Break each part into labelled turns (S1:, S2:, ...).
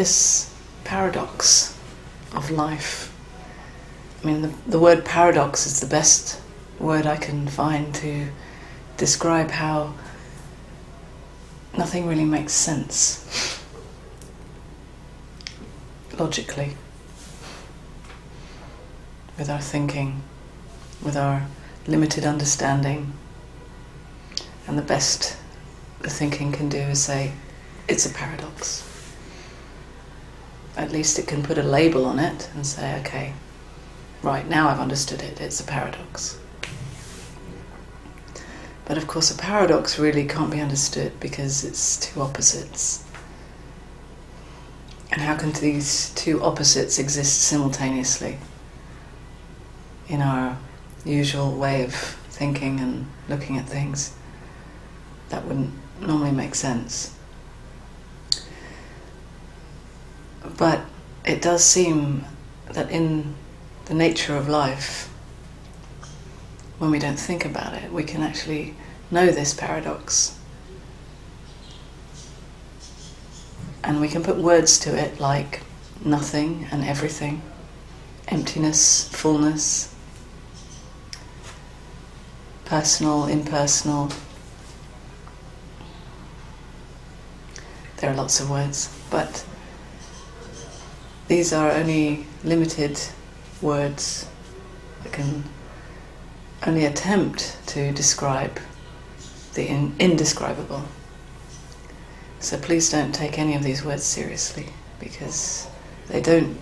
S1: this paradox of life. I mean, the word paradox is the best word I can find to describe how nothing really makes sense logically, with our thinking, with our limited understanding. And the best the thinking can do is say, it's a paradox. At least it can put a label on it and say, okay, right, now I've understood it, it's a paradox. But of course a paradox really can't be understood because it's two opposites. And how can these two opposites exist simultaneously in our usual way of thinking and looking at things? That wouldn't normally make sense. But it does seem that in the nature of life, when we don't think about it, we can actually know this paradox. And we can put words to it like nothing and everything, emptiness, fullness, personal, impersonal. There are lots of words, but these are only limited words that can only attempt to describe the indescribable. So please don't take any of these words seriously, because they don't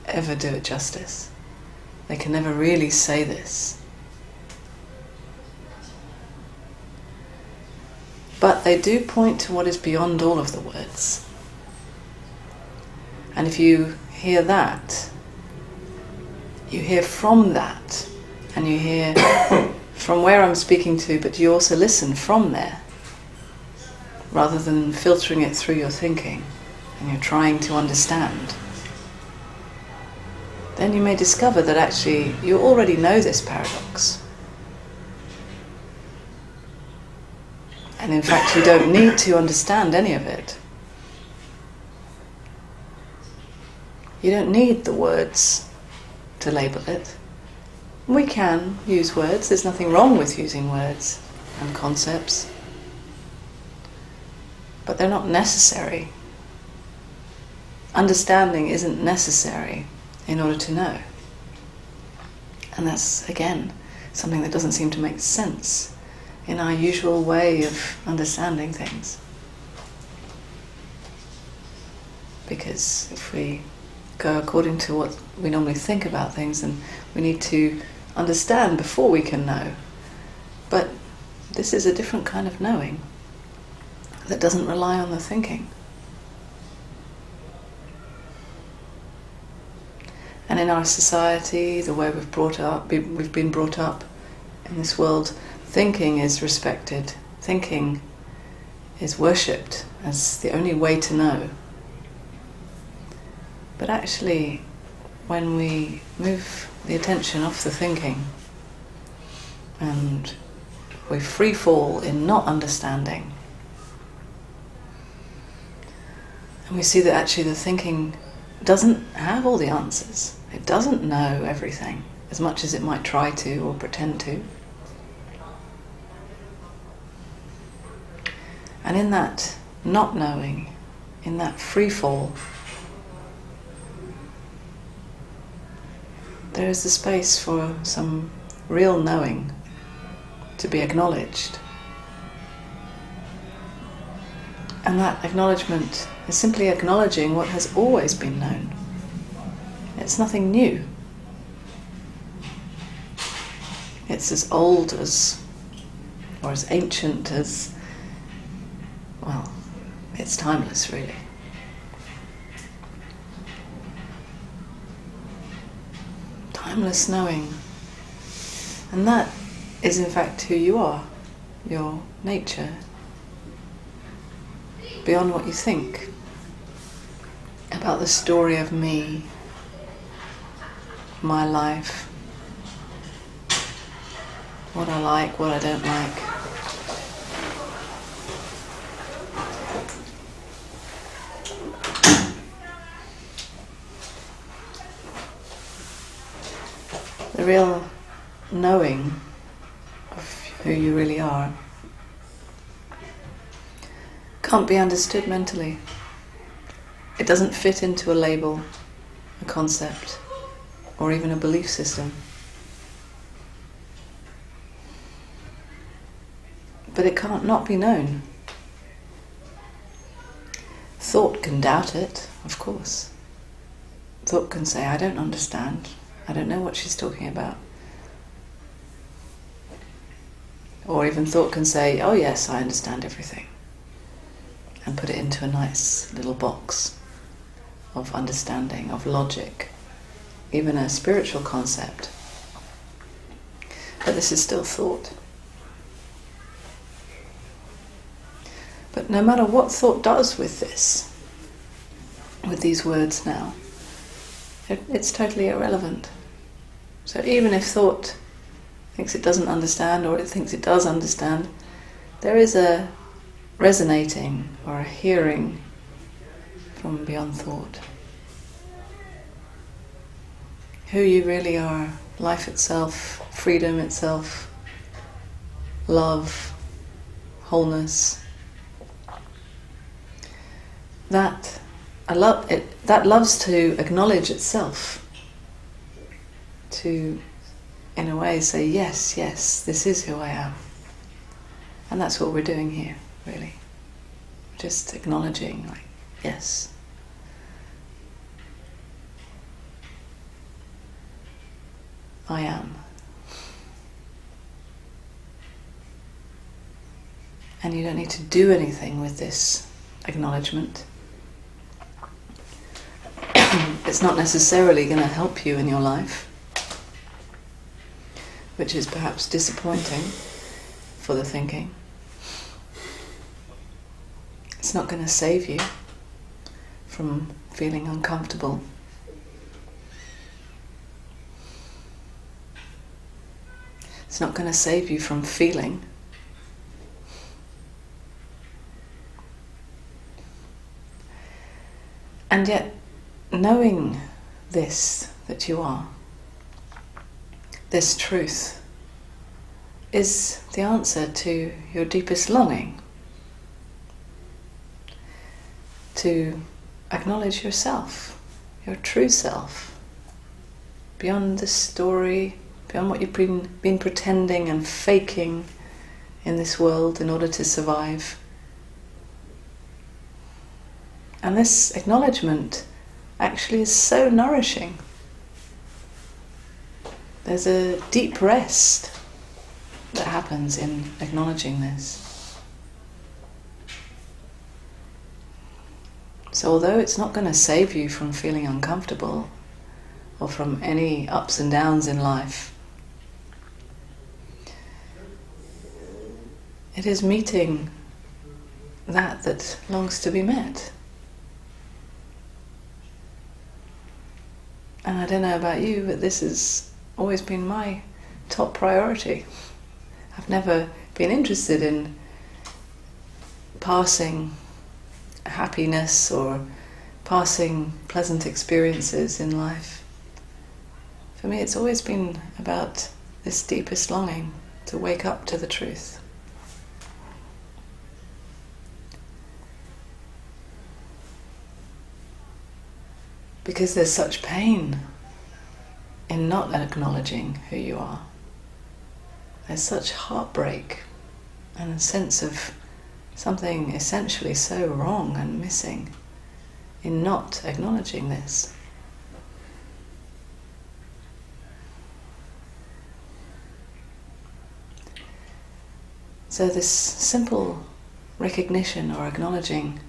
S1: ever do it justice. They can never really say this. But they do point to what is beyond all of the words. And if you hear that, you hear from that, and you hear from where I'm speaking to, but you also listen from there, rather than filtering it through your thinking, and you're trying to understand, then you may discover that actually you already know this paradox. And in fact, you don't need to understand any of it. You don't need the words to label it. We can use words. There's nothing wrong with using words and concepts. But they're not necessary. Understanding isn't necessary in order to know. And that's, again, something that doesn't seem to make sense in our usual way of understanding things. Because if we go according to what we normally think about things, then we need to understand before we can know. But this is a different kind of knowing that doesn't rely on the thinking. And in our society, the way we've been brought up in this world, thinking is respected. Thinking is worshipped as the only way to know. But actually, when we move the attention off the thinking and we free fall in not understanding, and we see that actually the thinking doesn't have all the answers. It doesn't know everything, as much as it might try to or pretend to. And in that not knowing, in that free fall, there is the space for some real knowing to be acknowledged. And that acknowledgement is simply acknowledging what has always been known. It's nothing new. It's as old as, or as ancient as, well, it's timeless, really. Timeless knowing. And that is in fact who you are, your nature, beyond what you think about the story of me, my life, what I like, what I don't like. the real knowing of who you really are can't be understood mentally. It doesn't fit into a label, a concept, or even a belief system. But it can't not be known. Thought can doubt it, of course. Thought can say, I don't understand. I don't know what she's talking about. Or even thought can say, oh yes, I understand everything. And put it into a nice little box of understanding, of logic, even a spiritual concept. But this is still thought. But no matter what thought does with this, with these words now, it's totally irrelevant. So even if thought thinks it doesn't understand, or it thinks it does understand, there is a resonating or a hearing from beyond thought. Who you really are, life itself, freedom itself, love, wholeness. That loves to acknowledge itself, to, in a way, say, yes, yes, this is who I am. And that's what we're doing here, really. Just acknowledging, like, yes. I am. And you don't need to do anything with this acknowledgement. It's not necessarily going to help you in your life, which is perhaps disappointing for the thinking. It's not going to save you from feeling uncomfortable. It's not going to save you from feeling. And yet, knowing this, that you are, this truth, is the answer to your deepest longing. To acknowledge yourself, your true self, beyond the story, beyond what you've been pretending and faking in this world in order to survive. And this acknowledgement actually is so nourishing. There's a deep rest that happens in acknowledging this. So although it's not going to save you from feeling uncomfortable or from any ups and downs in life, it is meeting that longs to be met. And I don't know about you, but this has always been my top priority. I've never been interested in passing happiness or passing pleasant experiences in life. For me, it's always been about this deepest longing to wake up to the truth. Because there's such pain in not acknowledging who you are. There's such heartbreak and a sense of something essentially so wrong and missing in not acknowledging this. So this simple recognition or acknowledging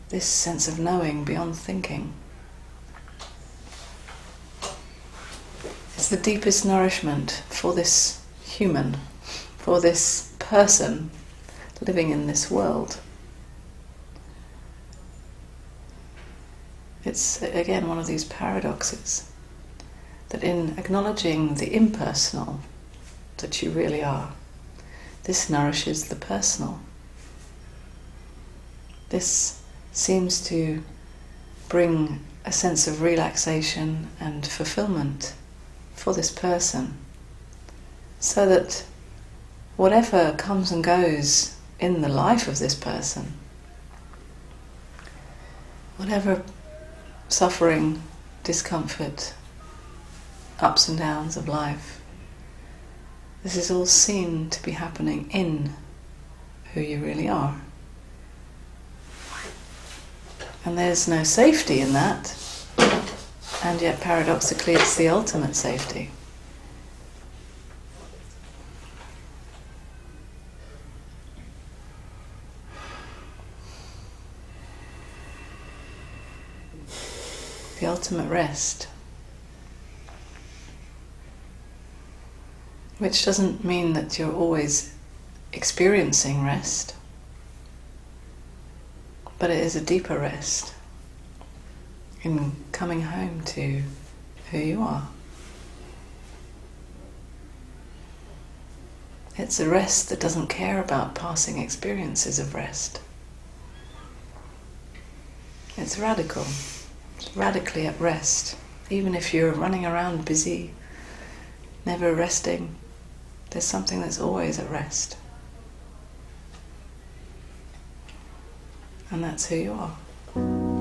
S1: this sense of knowing beyond thinking, it's the deepest nourishment for this human, for this person living in this world. It's, again, one of these paradoxes, that in acknowledging the impersonal that you really are, this nourishes the personal. This seems to bring a sense of relaxation and fulfillment for this person, so that whatever comes and goes in the life of this person, whatever suffering, discomfort, ups and downs of life, this is all seen to be happening in who you really are. And there's no safety in that, and yet paradoxically it's the ultimate safety. The ultimate rest. Which doesn't mean that you're always experiencing rest, but it is a deeper rest in coming home to who you are. It's a rest that doesn't care about passing experiences of rest. It's radical. It's radically at rest. Even if you're running around busy, never resting, there's something that's always at rest. And that's who you are.